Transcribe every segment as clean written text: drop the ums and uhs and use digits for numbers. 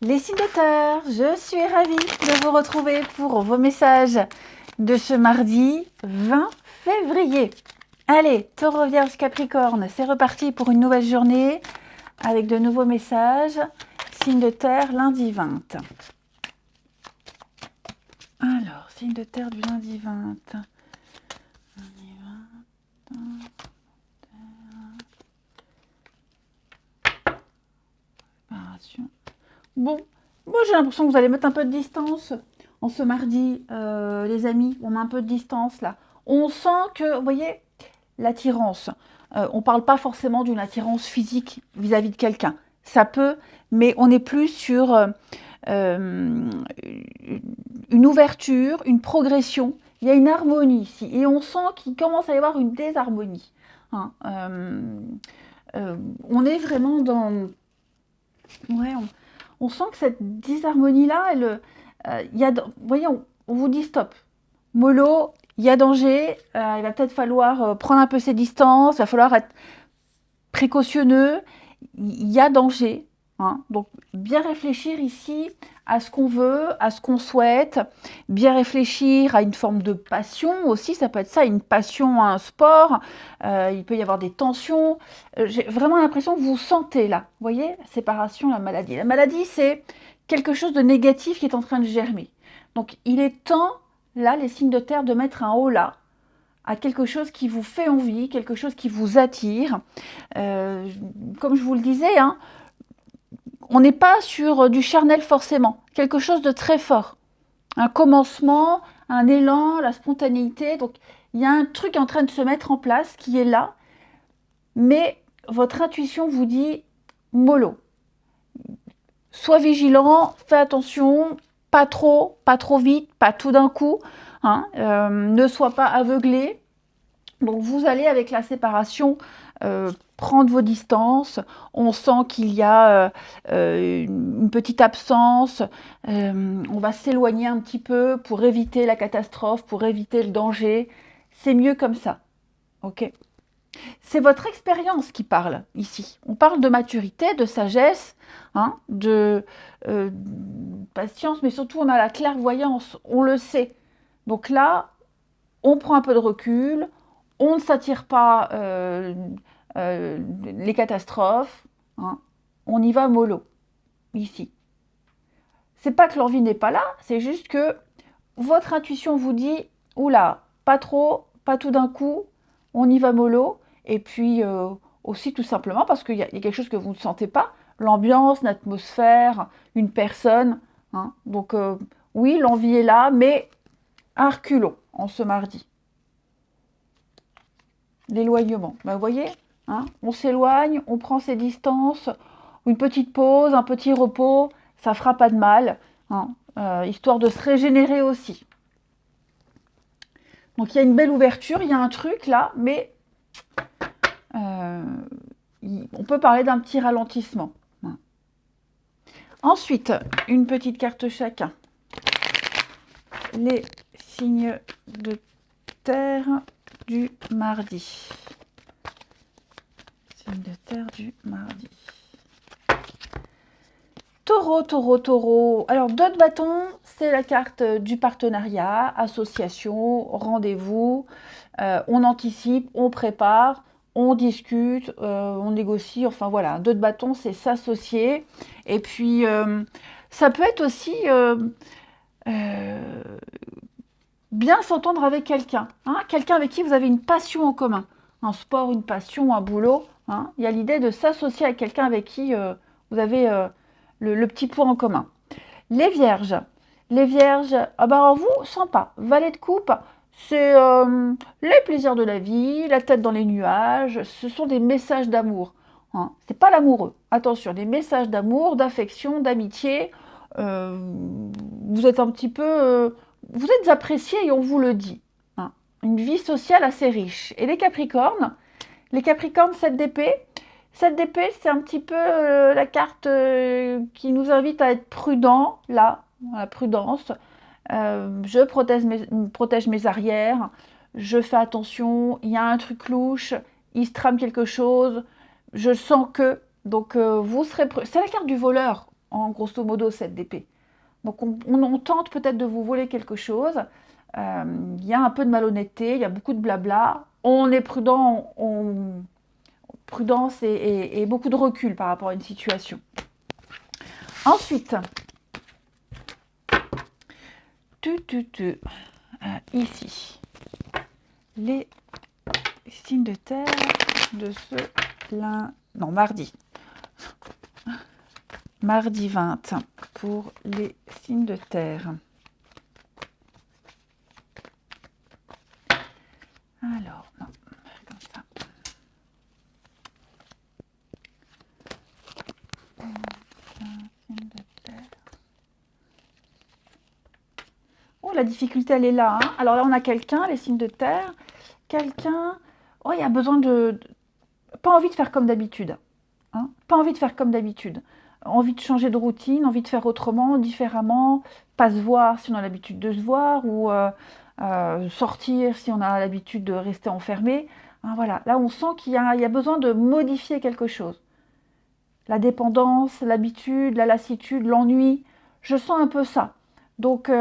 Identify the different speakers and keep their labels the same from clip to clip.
Speaker 1: Les signes de terre, je suis ravie de vous retrouver pour vos messages de ce mardi 20 février. Allez, Taureau, Vierge, Capricorne, c'est reparti pour une nouvelle journée avec de nouveaux messages. Signe de terre, lundi 20. Alors, signe de terre du lundi 20. Lundi 20. Préparation. Bon, moi j'ai l'impression que vous allez mettre un peu de distance en ce mardi, les amis. On met un peu de distance là. On sent que, vous voyez, l'attirance. On ne parle pas forcément d'une attirance physique vis-à-vis de quelqu'un. Ça peut, mais on est plus sur une ouverture, une progression. Il y a une harmonie ici. Et on sent qu'il commence à y avoir une désharmonie. Hein. On est vraiment dans... Ouais, on sent que cette disharmonie-là, vous voyez, on vous dit stop. Mollo, il y a danger, il va peut-être falloir prendre un peu ses distances, il va falloir être précautionneux, il y a danger. Hein. Donc, bien réfléchir ici à ce qu'on veut, à ce qu'on souhaite, bien réfléchir à une forme de passion aussi, ça peut être ça, une passion à un sport, il peut y avoir des tensions. J'ai vraiment l'impression que vous sentez là, vous voyez, la séparation, la maladie. La maladie, c'est quelque chose de négatif qui est en train de germer. Donc, il est temps, là, les signes de terre, de mettre un haut là, à quelque chose qui vous fait envie, quelque chose qui vous attire. Comme je vous le disais, hein, on n'est pas sur du charnel forcément, quelque chose de très fort. Un commencement, un élan, la spontanéité. Donc, il y a un truc en train de se mettre en place qui est là, mais votre intuition vous dit mollo. Sois vigilant, fais attention, pas trop vite, pas tout d'un coup. Hein, ne sois pas aveuglé. Donc vous allez avec la séparation prendre vos distances. On sent qu'il y a une petite absence. On va s'éloigner un petit peu pour éviter la catastrophe, pour éviter le danger. C'est mieux comme ça. Ok ? C'est votre expérience qui parle ici. On parle de maturité, de sagesse, hein, de patience, mais surtout on a la clairvoyance, on le sait. Donc là, on prend un peu de recul, on ne s'attire pas les catastrophes, hein, on y va mollo, ici. C'est pas que l'envie n'est pas là, c'est juste que votre intuition vous dit, oula, pas trop, pas tout d'un coup, on y va mollo, et puis aussi tout simplement parce qu'il y a quelque chose que vous ne sentez pas, l'ambiance, l'atmosphère, une personne. Hein, donc oui, l'envie est là, mais à reculons en ce mardi. L'éloignement, ben, vous voyez, hein, on s'éloigne, on prend ses distances, une petite pause, un petit repos, ça fera pas de mal, hein, histoire de se régénérer aussi. Donc il y a une belle ouverture, il y a un truc là, mais on peut parler d'un petit ralentissement. Ensuite, une petite carte chacun. Les signes de terre du mardi. Signe de terre du mardi. Taureau, taureau, taureau. Alors, 2 de bâton, c'est la carte du partenariat, association, rendez-vous. On anticipe, on prépare, on discute, on négocie. Enfin, voilà, 2 de bâton, c'est s'associer. Et puis, ça peut être aussi bien s'entendre avec quelqu'un. Hein, quelqu'un avec qui vous avez une passion en commun. Un sport, une passion, un boulot. Hein. Il y a l'idée de s'associer à quelqu'un avec qui vous avez... le petit point en commun. Les vierges. Les vierges, ah bah alors vous, sympa. Valet de coupe, c'est les plaisirs de la vie, la tête dans les nuages. Ce sont des messages d'amour. Hein. C'est pas l'amoureux. Attention, des messages d'amour, d'affection, d'amitié. Vous êtes un petit peu... vous êtes apprécié et on vous le dit. Hein. Une vie sociale assez riche. Et les capricornes, 7 d'épée, 7 d'épée, c'est un petit peu la carte qui nous invite à être prudent, là, la prudence. Je protège mes arrières, je fais attention, il y a un truc louche, il se trame quelque chose, je sens que... Donc, vous serez... C'est la carte du voleur, en grosso modo 7 d'épée. Donc on tente peut-être de vous voler quelque chose. Il y a un peu de malhonnêteté, il y a beaucoup de blabla. On est prudent, prudence et beaucoup de recul par rapport à une situation. Ensuite, ici, les signes de terre de ce mardi. Mardi 20 pour les signes de terre. Alors, non, comme ça. Signe de terre. Oh, la difficulté, elle est là. Hein. Alors là, on a quelqu'un, les signes de terre. Quelqu'un, oh, il a besoin pas envie de faire comme d'habitude. Hein. Pas envie de faire comme d'habitude. Envie de changer de routine, envie de faire autrement, différemment. Pas se voir si on a l'habitude de se voir ou sortir si on a l'habitude de rester enfermé. Hein, voilà. Là, on sent qu'il y a besoin de modifier quelque chose. La dépendance, l'habitude, la lassitude, l'ennui. Je sens un peu ça. Donc,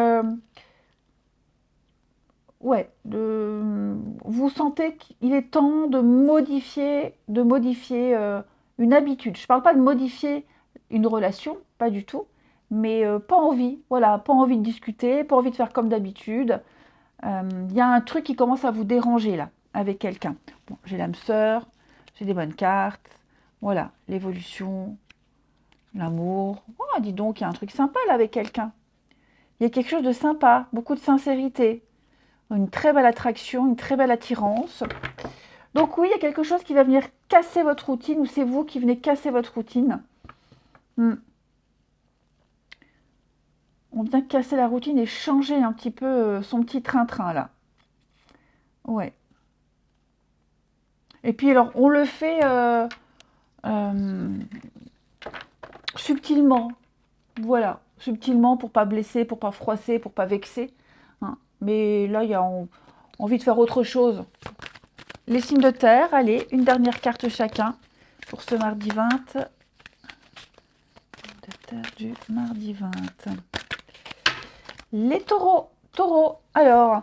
Speaker 1: ouais, vous sentez qu'il est temps de modifier une habitude. Je ne parle pas de modifier une relation, pas du tout, mais pas envie, voilà, pas envie de discuter, pas envie de faire comme d'habitude. Il y a un truc qui commence à vous déranger là, avec quelqu'un. Bon, j'ai l'âme sœur, j'ai des bonnes cartes, voilà, l'évolution, l'amour. Oh, dis donc, il y a un truc sympa là avec quelqu'un. Il y a quelque chose de sympa, beaucoup de sincérité. Une très belle attraction, une très belle attirance. Donc oui, il y a quelque chose qui va venir casser votre routine, ou c'est vous qui venez casser votre routine. On vient casser la routine et changer un petit peu son petit train-train là. Ouais. Et puis alors, on le fait subtilement. Voilà, subtilement pour pas blesser, pour pas froisser, pour pas vexer. Hein. Mais là, il y a envie de faire autre chose. Les signes de terre, allez, une dernière carte chacun pour ce mardi 20. De terre du mardi 20. Les taureaux. Taureau, alors,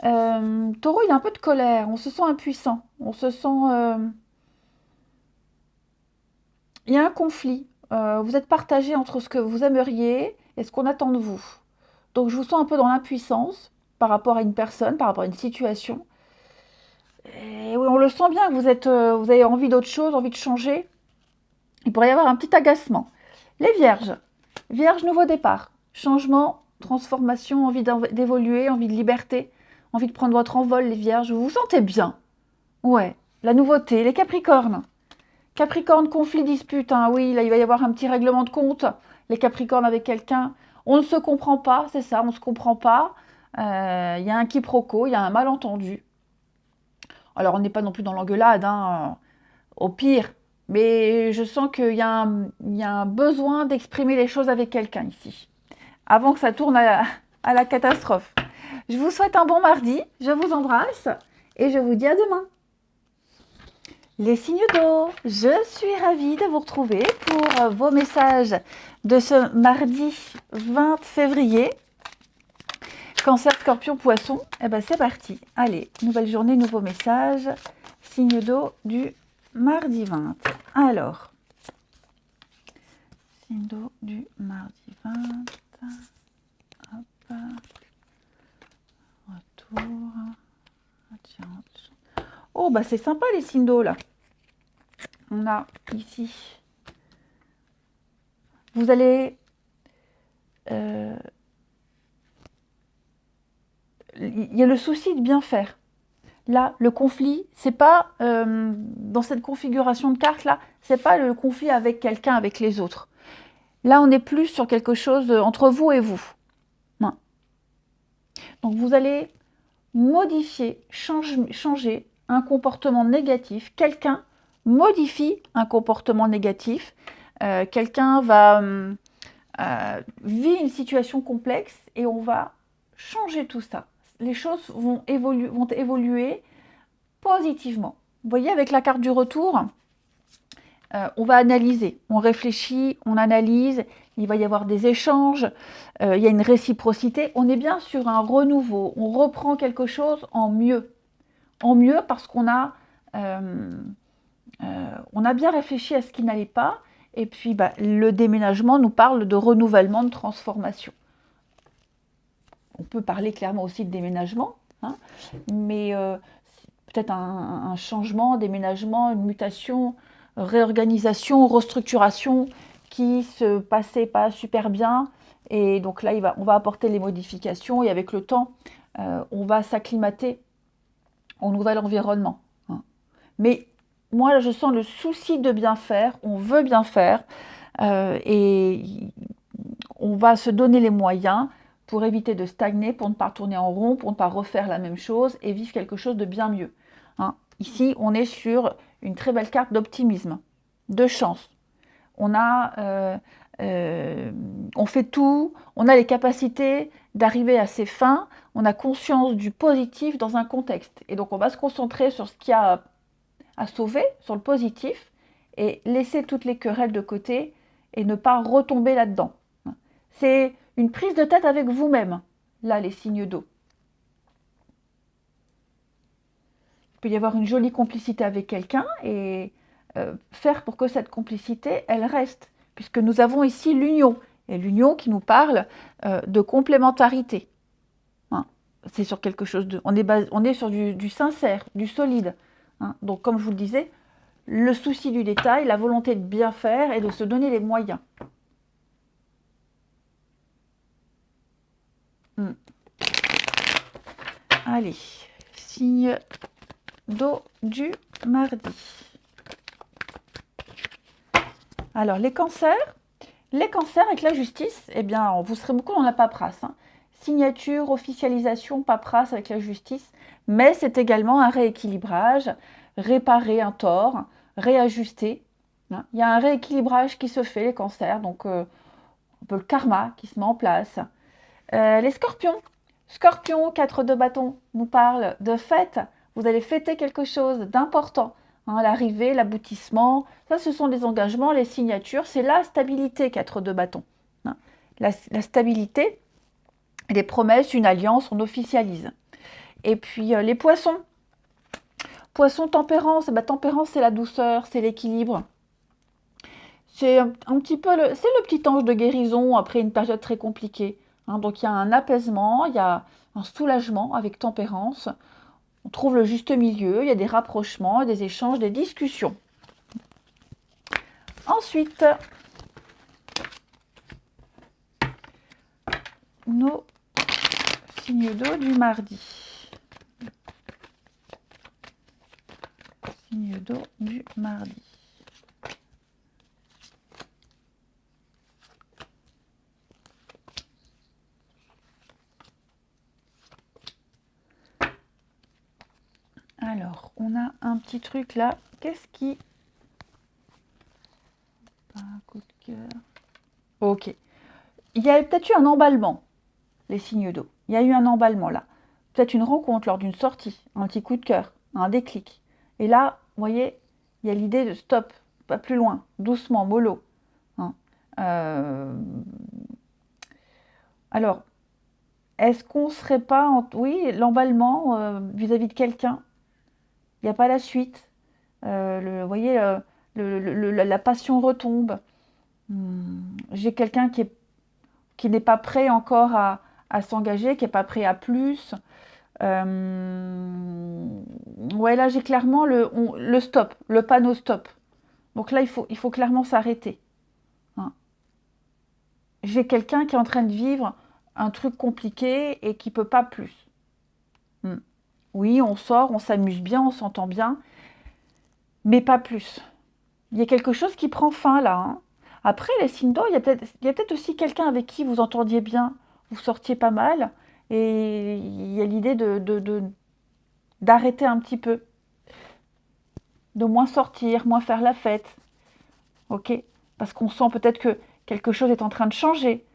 Speaker 1: taureau, il a un peu de colère, on se sent impuissant, on se sent... il y a un conflit, vous êtes partagé entre ce que vous aimeriez et ce qu'on attend de vous. Donc je vous sens un peu dans l'impuissance par rapport à une personne, par rapport à une situation. Et oui, on le sent bien, vous avez envie d'autre chose, envie de changer. Il pourrait y avoir un petit agacement. Les vierges. Vierges, nouveau départ. Changement, transformation, envie d'évoluer, envie de liberté, envie de prendre votre envol, les vierges. Vous vous sentez bien. Ouais, la nouveauté. Les capricornes. Capricorne, conflit, dispute. Hein. Oui, là, il va y avoir un petit règlement de compte. Les capricornes avec quelqu'un. On ne se comprend pas, c'est ça, on ne se comprend pas. Il y a un quiproquo, il y a un malentendu. Alors, on n'est pas non plus dans l'engueulade, hein, au pire. Mais je sens qu'il y a un besoin d'exprimer les choses avec quelqu'un ici. Avant que ça tourne à la catastrophe. Je vous souhaite un bon mardi. Je vous embrasse. Et je vous dis à demain. Les signes d'eau, je suis ravie de vous retrouver pour vos messages de ce mardi 20 février. Cancer, Scorpion, Poisson, eh ben c'est parti. Allez, nouvelle journée, nouveau message. Signe d'eau du mardi 20. Alors, signe d'eau du mardi 20. Hop. Retour. Oh, bah c'est sympa les signes d'eau là. On a ici. Vous allez... il y a le souci de bien faire. Là, le conflit, c'est pas dans cette configuration de carte là, c'est pas le conflit avec quelqu'un, avec les autres. Là, on est plus sur quelque chose entre vous et vous. Non. Donc, vous allez modifier, changer un comportement négatif. Quelqu'un modifie un comportement négatif. Quelqu'un va vivre une situation complexe et on va changer tout ça. Les choses vont évoluer positivement. Vous voyez, avec la carte du retour, on va analyser, on réfléchit, on analyse, il va y avoir des échanges, il y a une réciprocité. On est bien sur un renouveau, on reprend quelque chose en mieux. En mieux parce on a bien réfléchi à ce qui n'allait pas. Et puis, le déménagement nous parle de renouvellement, de transformation. On peut parler clairement aussi de déménagement, hein, mais peut-être un changement, déménagement, une mutation, réorganisation, restructuration qui se passait pas super bien. Et donc là, on va apporter les modifications et avec le temps, on va s'acclimater au nouvel environnement, hein. Mais moi, je sens le souci de bien faire, on veut bien faire, et on va se donner les moyens pour éviter de stagner, pour ne pas tourner en rond, pour ne pas refaire la même chose et vivre quelque chose de bien mieux, hein. Ici, on est sur une très belle carte d'optimisme, de chance. On fait tout, on a les capacités d'arriver à ses fins, on a conscience du positif dans un contexte. Et donc, on va se concentrer sur ce qu'il y a à sauver, sur le positif, et laisser toutes les querelles de côté et ne pas retomber là-dedans. C'est une prise de tête avec vous-même, là, les signes d'eau. Il peut y avoir une jolie complicité avec quelqu'un et faire pour que cette complicité, elle reste, puisque nous avons ici l'union, et l'union qui nous parle de complémentarité, hein. C'est sur quelque chose de... On est sur du sincère, du solide, hein. Donc, comme je vous le disais, le souci du détail, la volonté de bien faire et de se donner les moyens. Allez, signe d'eau du mardi. Alors, les cancers avec la justice, eh bien, vous serez beaucoup dans la paperasse, hein. Signature, officialisation, paperasse avec la justice, mais c'est également un rééquilibrage, réparer un tort, réajuster, hein. Il y a un rééquilibrage qui se fait, les cancers, donc un peu le karma qui se met en place. Les scorpions, 4 de bâton, nous parle de fête. Vous allez fêter quelque chose d'important, hein, l'arrivée, l'aboutissement. Ça, ce sont les engagements, les signatures. C'est la stabilité, 4 de bâton, hein. La stabilité, les promesses, une alliance, on officialise. Et puis, les poissons. Poisson, tempérance. Tempérance, c'est la douceur, c'est l'équilibre. C'est un petit peu c'est le petit ange de guérison après une période très compliquée, hein. Donc il y a un apaisement, il y a un soulagement avec tempérance. On trouve le juste milieu, il y a des rapprochements, des échanges, des discussions. Ensuite, nos signes d'eau du mardi. Signe d'eau du mardi. Alors, on a un petit truc là. Qu'est-ce qui... Un coup de cœur. Ok. Il y a peut-être eu un emballement, les signes d'eau. Il y a eu un emballement là. Peut-être une rencontre lors d'une sortie, un petit coup de cœur, un déclic. Et là, vous voyez, il y a l'idée de stop, pas plus loin, doucement, mollo, hein. Alors, est-ce qu'on serait pas... Oui, l'emballement vis-à-vis de quelqu'un, il n'y a pas la suite. Vous voyez, la passion retombe. J'ai quelqu'un qui n'est pas prêt encore à s'engager, qui n'est pas prêt à plus. Ouais, là, j'ai clairement le stop, le panneau stop. Donc là, il faut clairement s'arrêter, hein. J'ai quelqu'un qui est en train de vivre un truc compliqué et qui ne peut pas plus. Oui, on sort, on s'amuse bien, on s'entend bien, mais pas plus. Il y a quelque chose qui prend fin là, hein. Après, les signes d'eau, il y a peut-être aussi quelqu'un avec qui vous entendiez bien, vous sortiez pas mal, et il y a l'idée d'arrêter un petit peu, de moins sortir, moins faire la fête, ok? Parce qu'on sent peut-être que quelque chose est en train de changer,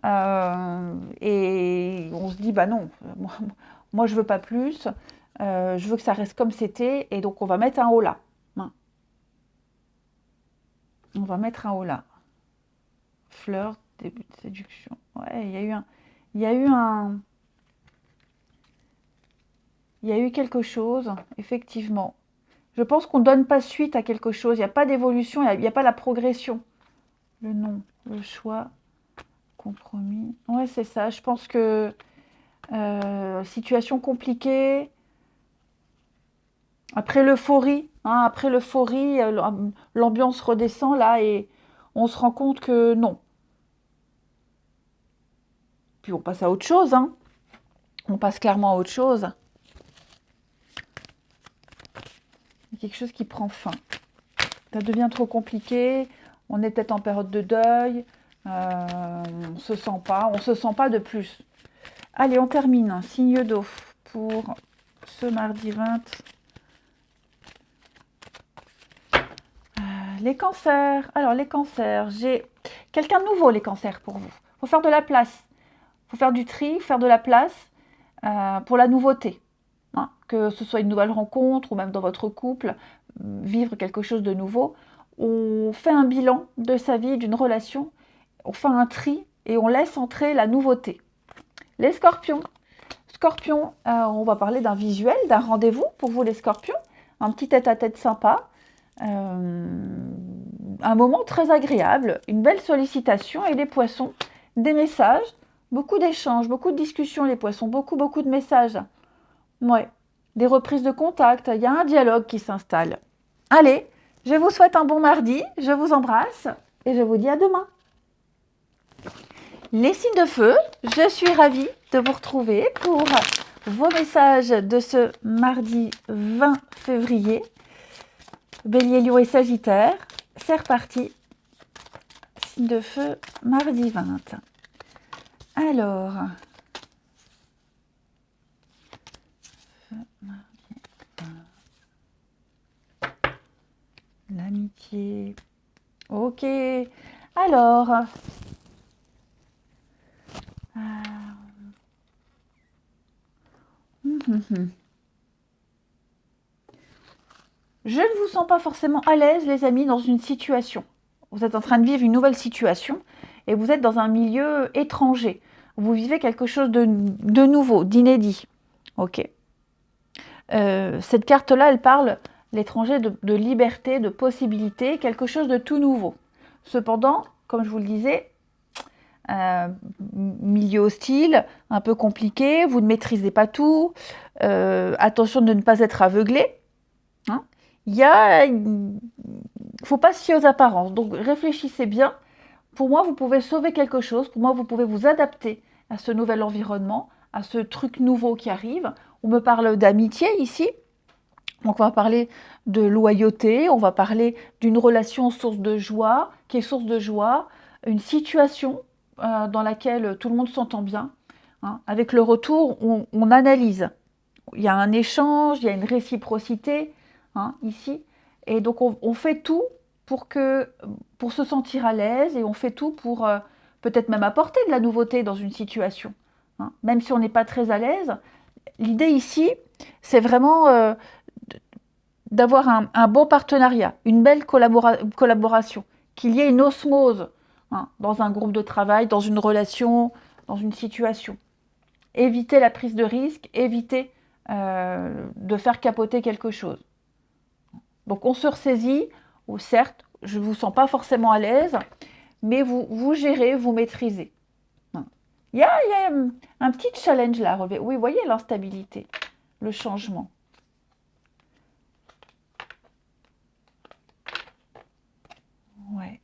Speaker 1: et on se dit, bah non, moi je veux pas plus, je veux que ça reste comme c'était, et donc on va mettre un haut là. On va mettre un haut là. Fleur, début de séduction. Ouais, il y a eu quelque chose, effectivement. Je pense qu'on ne donne pas suite à quelque chose. Il n'y a pas d'évolution, il n'y a pas la progression. Le non, le choix, compromis. Ouais, c'est ça. Je pense que situation compliquée. Après l'euphorie, l'ambiance redescend là et on se rend compte que non. Puis on passe à autre chose, hein. On passe clairement à autre chose. Il y a quelque chose qui prend fin. Ça devient trop compliqué. On est peut-être en période de deuil. On se sent pas de plus. Allez, on termine. Signe d'eau pour ce mardi 20. Les cancers. Alors, les cancers, j'ai quelqu'un de nouveau, les cancers, pour vous. Il faut faire de la place. Il faut faire du tri, faire de la place pour la nouveauté. Hein. Que ce soit une nouvelle rencontre ou même dans votre couple, vivre quelque chose de nouveau. On fait un bilan de sa vie, d'une relation. On fait un tri et on laisse entrer la nouveauté. Les scorpions. Scorpions, on va parler d'un visuel, d'un rendez-vous pour vous les scorpions. Un petit tête-à-tête sympa. Un moment très agréable, une belle sollicitation. Et les poissons, des messages, beaucoup d'échanges, beaucoup de discussions les poissons, beaucoup de messages. Ouais, des reprises de contact, il y a un dialogue qui s'installe. Allez, je vous souhaite un bon mardi, je vous embrasse et je vous dis à demain. Les signes de feu, je suis ravie de vous retrouver pour vos messages de ce mardi 20 février. Bélier, Lion et Sagittaire, c'est reparti. Signe de feu, mardi 20. Alors, mardi 20. L'amitié. Ok. Alors, je ne vous sens pas forcément à l'aise, les amis, dans une situation. Vous êtes en train de vivre une nouvelle situation et vous êtes dans un milieu étranger. Vous vivez quelque chose de nouveau, d'inédit. Ok. Cette carte-là, elle parle, l'étranger, de liberté, de possibilité, quelque chose de tout nouveau. Cependant, comme je vous le disais, milieu hostile, un peu compliqué, vous ne maîtrisez pas tout, attention de ne pas être aveuglé. Hein. Il ne faut pas se fier aux apparences, donc réfléchissez bien. Pour moi, vous pouvez sauver quelque chose, pour moi, vous pouvez vous adapter à ce nouvel environnement, à ce truc nouveau qui arrive. On me parle d'amitié ici, donc on va parler de loyauté, on va parler d'une relation source de joie, qui est source de joie, une situation dans laquelle tout le monde s'entend bien. Hein. Avec le retour, on analyse. Il y a un échange, il y a une réciprocité ici. Et donc on fait tout pour se sentir à l'aise et on fait tout pour peut-être même apporter de la nouveauté dans une situation. Hein. Même si on n'est pas très à l'aise, l'idée ici, c'est vraiment d'avoir un bon partenariat, une belle collaboration, qu'il y ait une osmose dans un groupe de travail, dans une relation, dans une situation. Éviter la prise de risque, éviter de faire capoter quelque chose. Donc on se ressaisit, ou certes, je ne vous sens pas forcément à l'aise, mais vous gérez, vous maîtrisez. Il y a un petit challenge là à relever. Oui, vous voyez l'instabilité, le changement. Ouais.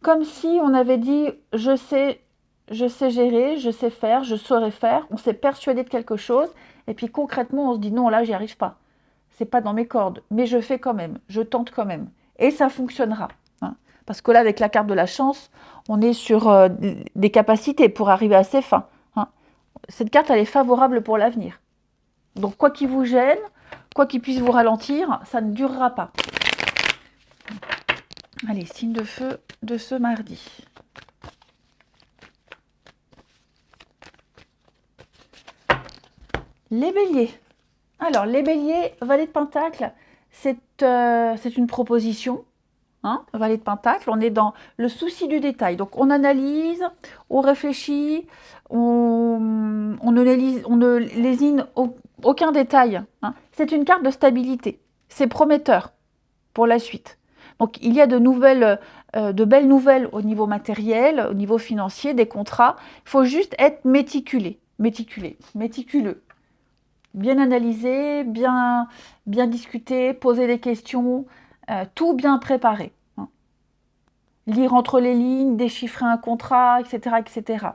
Speaker 1: Comme si on avait dit, je sais gérer, je sais faire, je saurais faire. On s'est persuadé de quelque chose, et puis concrètement, on se dit non, là, j'y arrive pas. C'est pas dans mes cordes, mais je fais quand même, je tente quand même, et ça fonctionnera. Hein. Parce que là, avec la carte de la chance, on est sur des capacités pour arriver à ses fins. Hein. Cette carte, elle est favorable pour l'avenir. Donc, quoi qu'il vous gêne, quoi qu'il puisse vous ralentir, ça ne durera pas. Allez, signe de feu de ce mardi. Les béliers. Alors, les béliers, valet de pentacle, c'est une proposition. hein, Valet de Pentacle, on est dans le souci du détail. Donc on analyse, on réfléchit, on ne lésine aucun détail, hein. C'est une carte de stabilité. C'est prometteur pour la suite. Donc il y a de belles nouvelles au niveau matériel, au niveau financier, des contrats. Il faut juste être méticuleux. Bien analyser, bien discuter, poser des questions, tout bien préparé, hein. Lire entre les lignes, déchiffrer un contrat, etc. etc.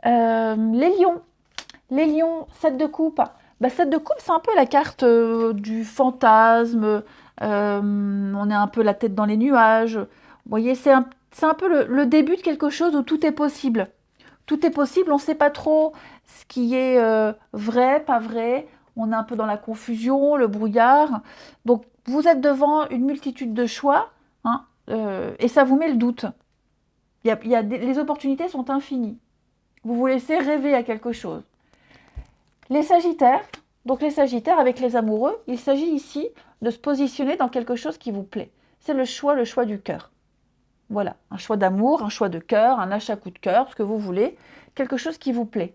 Speaker 1: Les lions, 7 de coupe. Bah, 7 de coupe, c'est un peu la carte du fantasme. On est un peu la tête dans les nuages. Vous voyez, c'est un peu le début de quelque chose où tout est possible. Tout est possible, on ne sait pas trop ce qui est vrai, pas vrai. On est un peu dans la confusion, le brouillard. Donc, vous êtes devant une multitude de choix, hein, et ça vous met le doute. Les opportunités sont infinies. Vous vous laissez rêver à quelque chose. Les Sagittaires, donc les Sagittaires avec les amoureux, il s'agit ici de se positionner dans quelque chose qui vous plaît. C'est le choix du cœur. Voilà, un choix d'amour, un choix de cœur, un achat coup de cœur, ce que vous voulez, quelque chose qui vous plaît.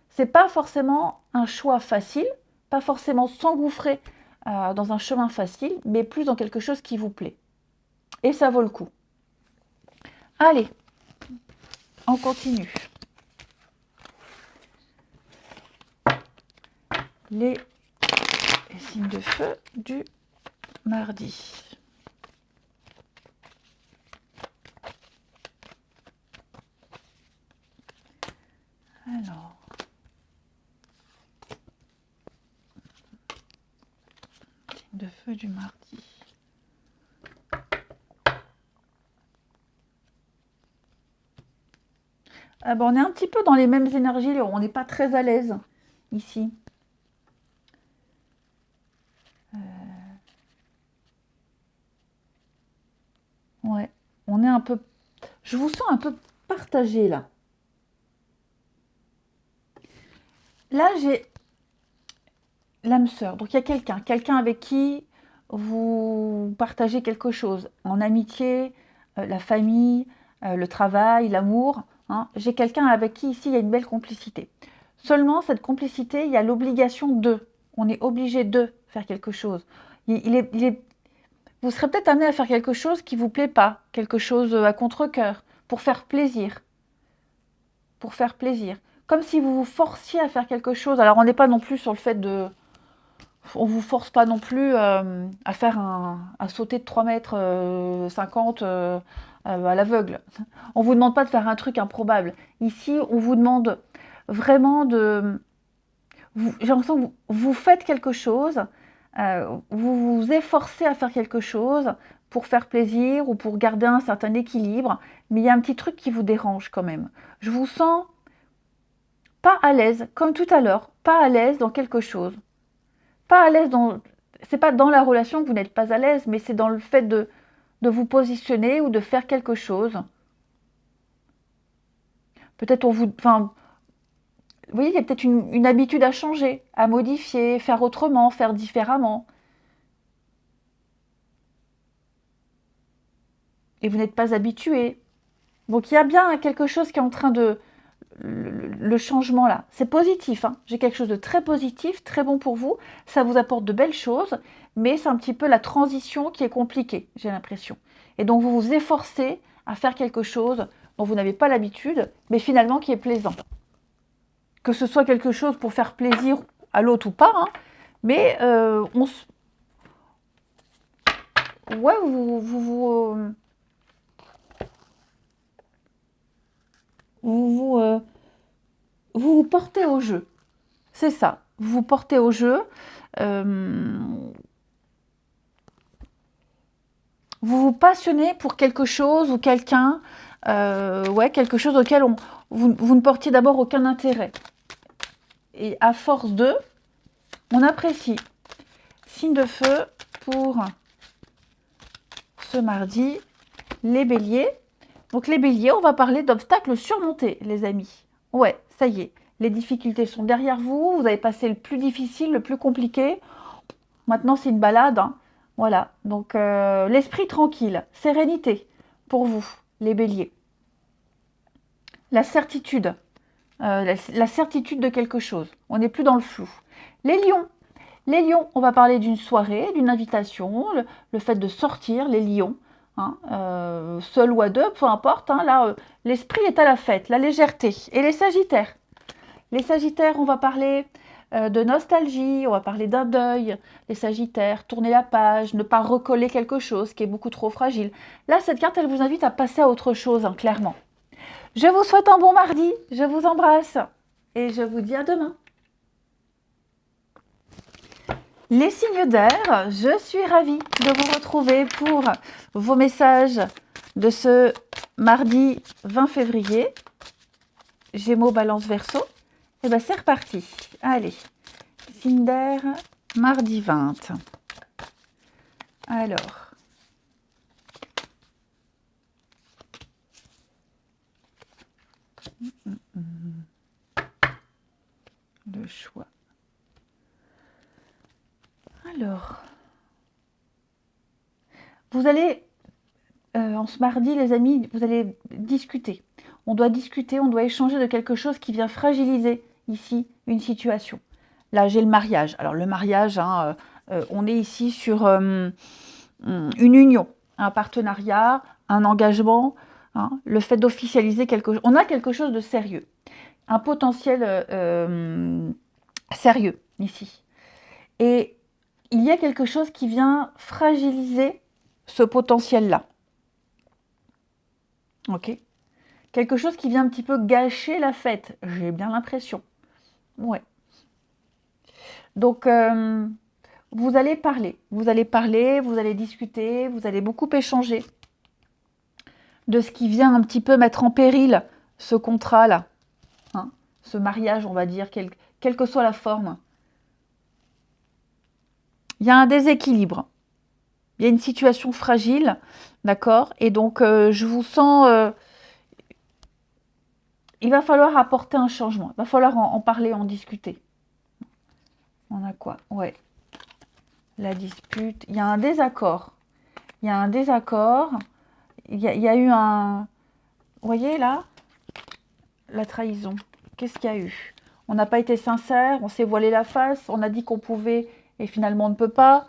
Speaker 1: C'est pas forcément un choix facile, pas forcément s'engouffrer dans un chemin facile, mais plus dans quelque chose qui vous plaît. Et ça vaut le coup. Allez, on continue. Les signes de feu du mardi. Alors, signe de feu du mardi. Ah ben, on est un petit peu dans les mêmes énergies, on n'est pas très à l'aise ici. Ouais, on est un peu... Je vous sens un peu partagé là. Là, j'ai l'âme sœur. Donc, il y a quelqu'un avec qui vous partagez quelque chose. En amitié, la famille, le travail, l'amour, hein. J'ai quelqu'un avec qui, ici, il y a une belle complicité. Seulement, cette complicité, il y a l'obligation de. On est obligé de faire quelque chose. Vous serez peut-être amené à faire quelque chose qui ne vous plaît pas, quelque chose à contre-cœur, pour faire plaisir. Pour faire plaisir. Comme si vous vous forciez à faire quelque chose. Alors, on n'est pas non plus sur le fait de... On vous force pas non plus à sauter de 3 mètres 50 à l'aveugle. On vous demande pas de faire un truc improbable. Ici, on vous demande vraiment de... J'ai l'impression que vous faites quelque chose, vous vous efforcez à faire quelque chose pour faire plaisir ou pour garder un certain équilibre, mais il y a un petit truc qui vous dérange quand même. Je vous sens pas à l'aise, comme tout à l'heure, pas à l'aise dans quelque chose. Pas à l'aise dans... C'est pas dans la relation que vous n'êtes pas à l'aise, mais c'est dans le fait de vous positionner ou de faire quelque chose. Peut-être on vous... Enfin, vous voyez, il y a peut-être une habitude à changer, à modifier, faire autrement, faire différemment. Et vous n'êtes pas habitué. Donc il y a bien quelque chose qui est en train de... Le changement là, c'est positif, hein. J'ai quelque chose de très positif, très bon pour vous. Ça vous apporte de belles choses, mais c'est un petit peu la transition qui est compliquée, j'ai l'impression. Et donc vous vous efforcez à faire quelque chose dont vous n'avez pas l'habitude, mais finalement qui est plaisant. Que ce soit quelque chose pour faire plaisir à l'autre ou pas, hein, mais ouais, vous portez au jeu. C'est ça. Vous vous portez au jeu. Vous vous passionnez pour quelque chose ou quelqu'un. Ouais, quelque chose auquel vous ne portiez d'abord aucun intérêt. Et à force de, on apprécie. Signe de feu pour ce mardi, les béliers. Donc les béliers, on va parler d'obstacles surmontés, les amis. Ouais, ça y est. Les difficultés sont derrière vous. Vous avez passé le plus difficile, le plus compliqué. Maintenant, c'est une balade, hein. Voilà, donc l'esprit tranquille, sérénité pour vous, les béliers. La certitude, la certitude de quelque chose. On n'est plus dans le flou. Les lions, on va parler d'une soirée, d'une invitation, le fait de sortir, les lions, hein, seul ou à deux, peu importe. Hein, là, l'esprit est à la fête, la légèreté. Et les sagittaires, on va parler de nostalgie, on va parler d'un deuil. Les sagittaires, tourner la page, ne pas recoller quelque chose qui est beaucoup trop fragile. Là, cette carte, elle vous invite à passer à autre chose, hein, clairement. Je vous souhaite un bon mardi, je vous embrasse et je vous dis à demain. Les signes d'air, je suis ravie de vous retrouver pour vos messages de ce mardi 20 février. Gémeaux, Balance, Verseau. Et bien c'est reparti. Allez, signe d'air, mardi 20. Alors. Le choix. Alors, vous allez, en ce mardi, les amis, vous allez discuter. On doit discuter, on doit échanger de quelque chose qui vient fragiliser ici une situation. Là, j'ai le mariage. Alors, le mariage, hein, on est ici sur une union, un partenariat, un engagement, hein, le fait d'officialiser quelque chose. On a quelque chose de sérieux, un potentiel sérieux ici. Et il y a quelque chose qui vient fragiliser ce potentiel-là. Ok ? Quelque chose qui vient un petit peu gâcher la fête. J'ai bien l'impression. Ouais. Donc, vous allez parler. Vous allez discuter, vous allez beaucoup échanger de ce qui vient un petit peu mettre en péril ce contrat-là. Hein, ce mariage, on va dire, quelle que soit la forme. Il y a un déséquilibre. Il y a une situation fragile, d'accord ? Et donc, je vous sens... il va falloir apporter un changement. Il va falloir en parler, en discuter. On a quoi ? Ouais. La dispute. Il y a un désaccord. Il y a un désaccord. Il y a eu un... Vous voyez, là ? La trahison. Qu'est-ce qu'il y a eu ? On n'a pas été sincère, on s'est voilé la face, on a dit qu'on pouvait et finalement on ne peut pas.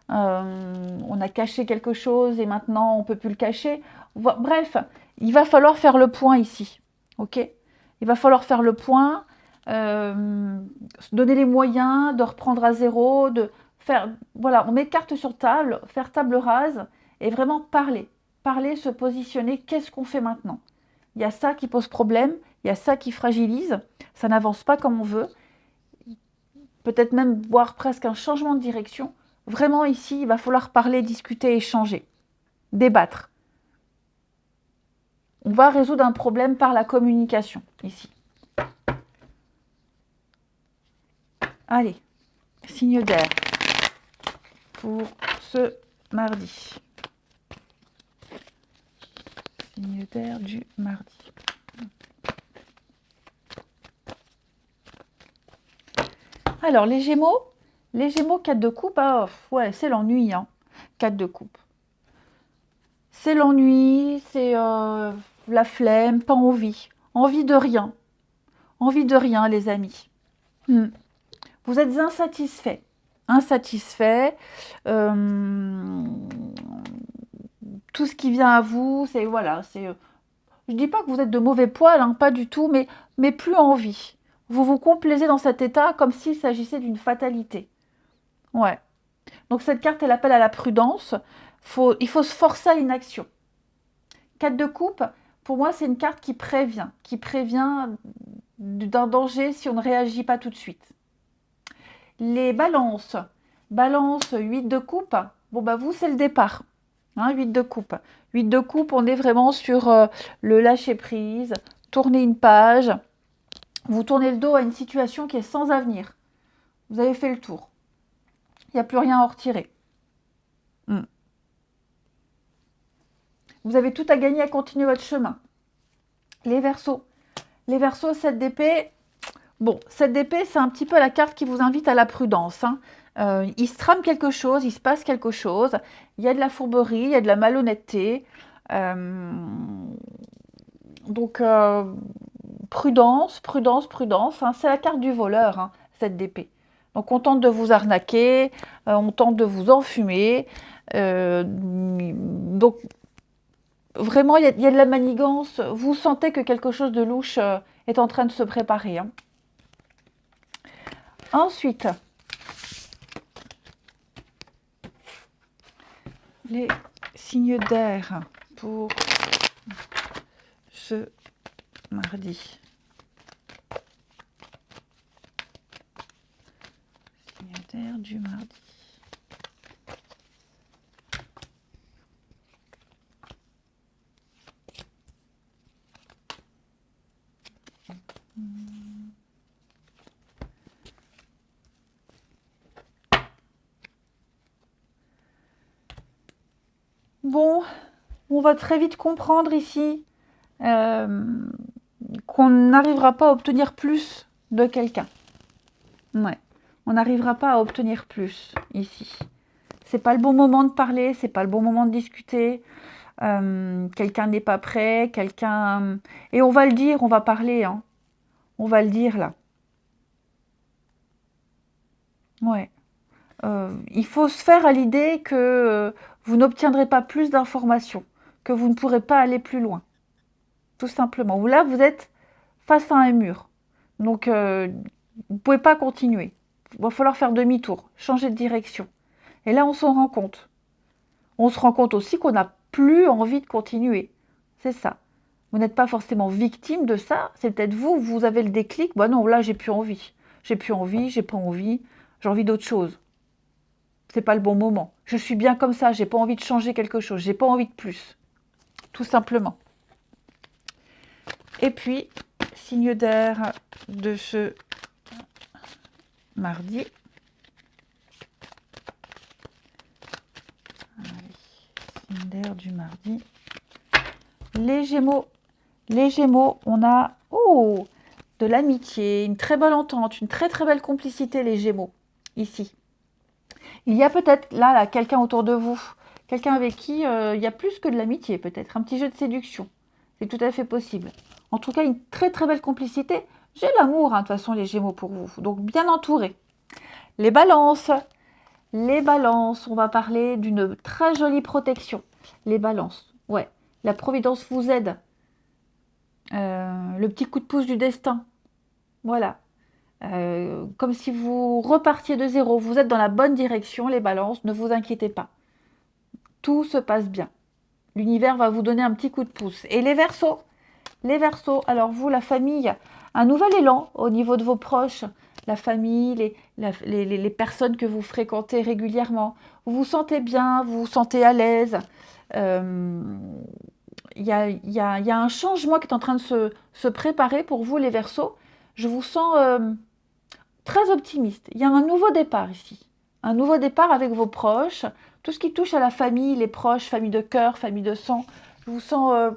Speaker 1: On a caché quelque chose et maintenant on ne peut plus le cacher. Bref, il va falloir faire le point ici. Ok ? Il va falloir faire le point, se donner les moyens de reprendre à zéro, de faire... Voilà, on met carte sur table, faire table rase et vraiment parler. Parler, se positionner, qu'est-ce qu'on fait maintenant ? Il y a ça qui pose problème, il y a ça qui fragilise, ça n'avance pas comme on veut. Peut-être même voir presque un changement de direction. Vraiment ici, il va falloir parler, discuter, échanger, débattre. On va résoudre un problème par la communication, ici. Allez, signe d'air pour ce mardi. Signe d'air du mardi. Alors, les Gémeaux, 4 de coupe, ah, ouais, c'est l'ennui, hein, 4 de coupe. C'est l'ennui, c'est la flemme, pas envie. Envie de rien. Envie de rien, les amis. Vous êtes insatisfait. Tout ce qui vient à vous, c'est... Voilà, c'est... je ne dis pas que vous êtes de mauvais poil, hein, pas du tout, mais plus envie. Vous vous complaisez dans cet état comme s'il s'agissait d'une fatalité. Ouais. Donc cette carte, elle appelle à la prudence. Il faut se forcer à l'inaction. 4 de coupe, pour moi, c'est une carte qui prévient d'un danger si on ne réagit pas tout de suite. Les balances. Balance 8 de coupe. Bon, bah vous, c'est le départ. Hein, 8 de coupe. 8 de coupe, on est vraiment sur le lâcher-prise, tourner une page. Vous tournez le dos à une situation qui est sans avenir. Vous avez fait le tour. Il n'y a plus rien à en retirer. Vous avez tout à gagner à continuer votre chemin. Les Verseaux. Les Verseaux, 7 d'épée. Bon, 7 d'épée, c'est un petit peu la carte qui vous invite à la prudence. Hein. Il se trame quelque chose, il se passe quelque chose. Il y a de la fourberie, il y a de la malhonnêteté. Donc, prudence, prudence, prudence, hein. C'est la carte du voleur, hein, cette d'épée. Donc, on tente de vous arnaquer, on tente de vous enfumer. Donc, vraiment, il y a de la manigance. Vous sentez que quelque chose de louche est en train de se préparer, hein. Ensuite, les signes d'air pour ce mardi. Signes d'air du mardi. Bon, on va très vite comprendre ici qu'on n'arrivera pas à obtenir plus de quelqu'un. Ouais, on n'arrivera pas à obtenir plus ici. C'est pas le bon moment de parler, c'est pas le bon moment de discuter. Quelqu'un n'est pas prêt, quelqu'un... Et on va le dire, on va parler, hein. On va le dire là. Ouais. Il faut se faire à l'idée que vous n'obtiendrez pas plus d'informations, que vous ne pourrez pas aller plus loin. Tout simplement. Là, vous êtes face à un mur. Donc, vous ne pouvez pas continuer. Il va falloir faire demi-tour, changer de direction. Et là, on s'en rend compte. On se rend compte aussi qu'on n'a plus envie de continuer. C'est ça. Vous n'êtes pas forcément victime de ça. C'est peut-être vous, vous avez le déclic. Bah non, là, j'ai plus envie. J'ai plus envie, j'ai pas envie. J'ai envie d'autre chose. C'est pas le bon moment. Je suis bien comme ça. J'ai pas envie de changer quelque chose. J'ai pas envie de plus. Tout simplement. Et puis, signe d'air de ce mardi. Allez, signe d'air du mardi. Les Gémeaux. Les Gémeaux, on a de l'amitié, une très belle entente, une très très belle complicité, les Gémeaux, ici. Il y a peut-être là quelqu'un autour de vous, quelqu'un avec qui il y a plus que de l'amitié, peut-être, un petit jeu de séduction. C'est tout à fait possible. En tout cas, une très très belle complicité. J'ai l'amour, hein, de toute façon, les Gémeaux pour vous. Donc, bien entourés. Les balances, on va parler d'une très jolie protection. Les balances, ouais. La Providence vous aide. Le petit coup de pouce du destin. Voilà. Comme si vous repartiez de zéro. Vous êtes dans la bonne direction, les balances. Ne vous inquiétez pas. Tout se passe bien. L'univers va vous donner un petit coup de pouce. Et les Verseaux, alors vous, la famille, un nouvel élan au niveau de vos proches, la famille, les personnes que vous fréquentez régulièrement. Vous vous sentez bien, vous vous sentez à l'aise. Il y a un changement qui est en train de se préparer pour vous, les Verseaux. Je vous sens très optimiste. Il y a un nouveau départ ici. Un nouveau départ avec vos proches. Tout ce qui touche à la famille, les proches, famille de cœur, famille de sang. Je vous sens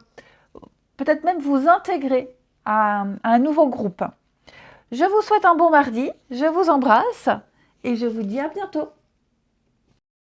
Speaker 1: peut-être même vous intégrer à un nouveau groupe. Je vous souhaite un bon mardi. Je vous embrasse et je vous dis à bientôt.